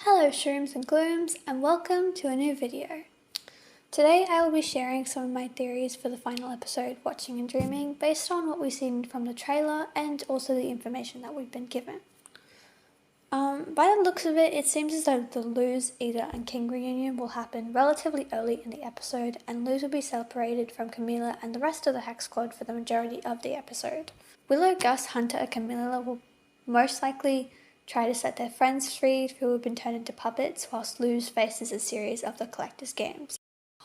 Hello shrooms and glooms, and welcome to a new video. Today I will be sharing some of my theories for the final episode, Watching and Dreaming, based on what we've seen from the trailer and also the information that we've been given. By the looks of it, it seems as though the Luz, Ida and King reunion will happen relatively early in the episode, and Luz will be separated from Camila and the rest of the Hex Squad for the majority of the episode. Willow, Gus, Hunter and Camila will most likely try to set their friends free who have been turned into puppets, whilst Luz faces a series of the Collector's Games.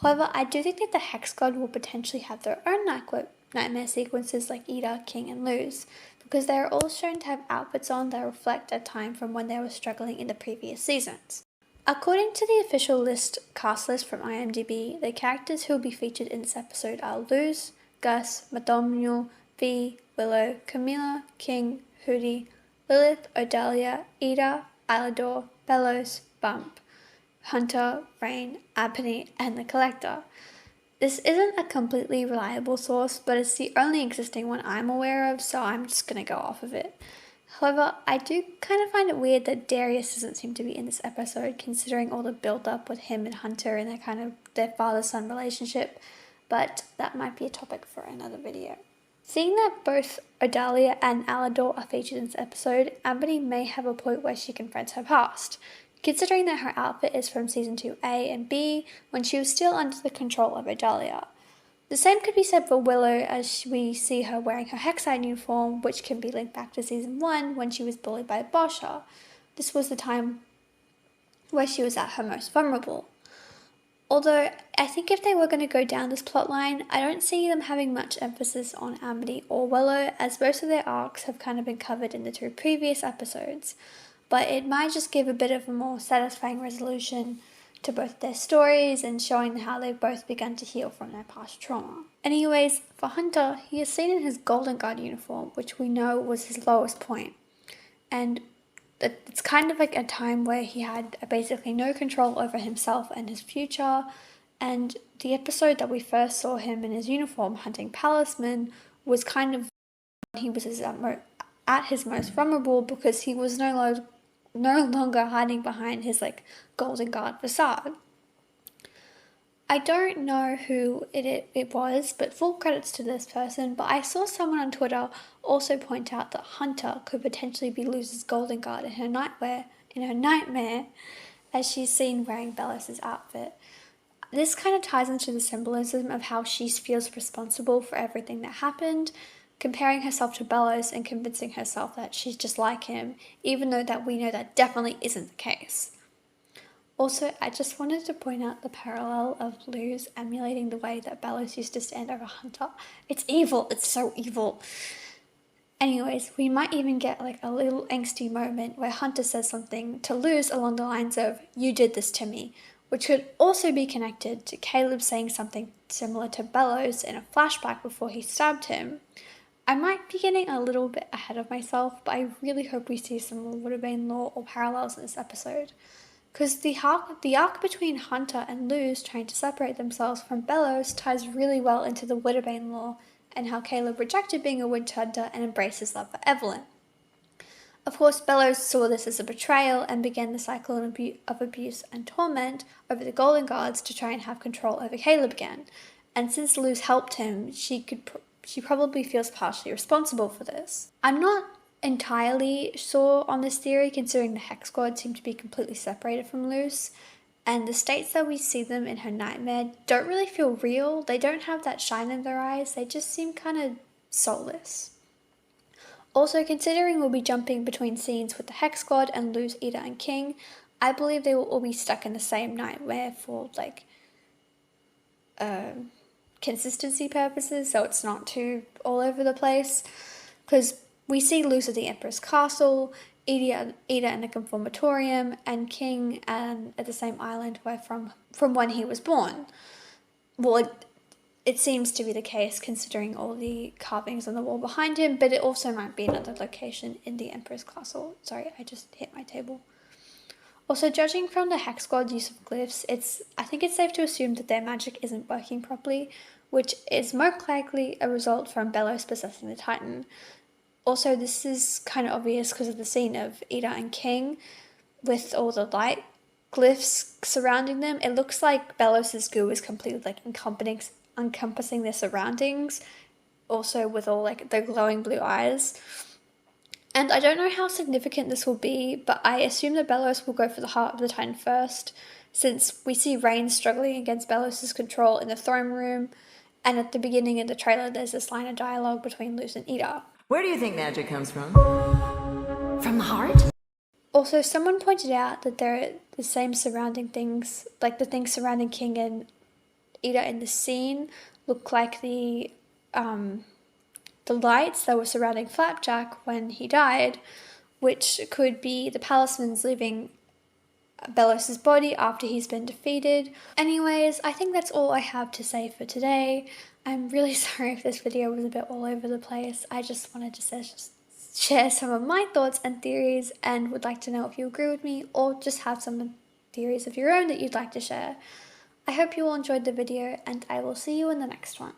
However, I do think that the Hex Squad will potentially have their own nightmare sequences like Ida, King and Luz, because they are all shown to have outfits on that reflect a time from when they were struggling in the previous seasons. According to the official cast list from IMDb, the characters who will be featured in this episode are Luz, Gus, Madomnul, V, Willow, Camila, King, Hootie, Lilith, Odalia, Ida, Ilador, Bellows, Bump, Hunter, Rain, Abney, and the Collector. This isn't a completely reliable source, but it's the only existing one I'm aware of, so I'm just going to go off of it. However, I do kind of find it weird that Darius doesn't seem to be in this episode, considering all the build-up with him and Hunter and their father-son relationship, but that might be a topic for another video. Seeing that both Odalia and Alador are featured in this episode, Ebony may have a point where she confronts her past, considering that her outfit is from Season 2A and B, when she was still under the control of Odalia. The same could be said for Willow, as we see her wearing her Hexide uniform, which can be linked back to Season 1 when she was bullied by Bosha. This was the time where she was at her most vulnerable. Although, I think if they were going to go down this plotline, I don't see them having much emphasis on Amity or Willow, as most of their arcs have kind of been covered in the two previous episodes. But it might just give a bit of a more satisfying resolution to both their stories and showing how they've both begun to heal from their past trauma. Anyways, for Hunter, he is seen in his Golden Guard uniform, which we know was his lowest point. And it's kind of like a time where he had basically no control over himself and his future, and the episode that we first saw him in his uniform hunting palisman was kind of when he was at his most vulnerable, because he was no longer hiding behind his Golden Guard facade. I don't know who it was, but full credits to this person, but I saw someone on Twitter also point out that Hunter could potentially be Luz's Golden Guard in her nightmare, as she's seen wearing Bellos' outfit. This kind of ties into the symbolism of how she feels responsible for everything that happened, comparing herself to Bellos and convincing herself that she's just like him, even though that we know that definitely isn't the case. Also, I just wanted to point out the parallel of Luz emulating the way that Bellos used to stand over Hunter. It's evil. It's so evil. Anyways, we might even get a little angsty moment where Hunter says something to Luz along the lines of, "You did this to me," which could also be connected to Caleb saying something similar to Bellos in a flashback before he stabbed him. I might be getting a little bit ahead of myself, but I really hope we see some Woodbane lore or parallels in this episode. Because the arc between Hunter and Luz trying to separate themselves from Bellos ties really well into the Woodbane lore and how Caleb rejected being a witch hunter and embraced his love for Evelyn. Of course, Bellos saw this as a betrayal and began the cycle of abuse and torment over the Golden Guards to try and have control over Caleb again. And since Luz helped him, she probably feels partially responsible for this. I'm not entirely sure on this theory, considering the Hex Squad seem to be completely separated from Luz, and the states that we see them in her nightmare don't really feel real. They don't have that shine in their eyes. They just seem kind of soulless. Also, considering we'll be jumping between scenes with the Hex Squad and Luz, Ida and King, I believe they will all be stuck in the same nightmare for consistency purposes, so it's not too all over the place, because we see Luz at the Emperor's Castle, Ida in the Conformatorium, and King at the same island where from when he was born. Well, it seems to be the case considering all the carvings on the wall behind him, but it also might be another location in the Emperor's Castle. Sorry, I just hit my table. Also, judging from the Hex Squad's use of glyphs, I think it's safe to assume that their magic isn't working properly, which is most likely a result from Bellos possessing the Titan. Also, this is kind of obvious because of the scene of Ida and King, with all the light glyphs surrounding them, it looks like Belos's goo is completely like encompassing their surroundings, also with all like the glowing blue eyes. And I don't know how significant this will be, but I assume that Belos will go for the heart of the Titan first, since we see Rain struggling against Belos's control in the throne room, and at the beginning of the trailer there's this line of dialogue between Luz and Ida. Where do you think magic comes from? From the heart? Also, someone pointed out that there are the same surrounding things, like the things surrounding King and Ida in the scene look like the lights that were surrounding Flapjack when he died, which could be the Palismans leaving Belos's body after he's been defeated. Anyways, I think that's all I have to say for today. I'm really sorry if this video was a bit all over the place. I just wanted to share some of my thoughts and theories, and would like to know if you agree with me or just have some theories of your own that you'd like to share. I hope you all enjoyed the video, and I will see you in the next one.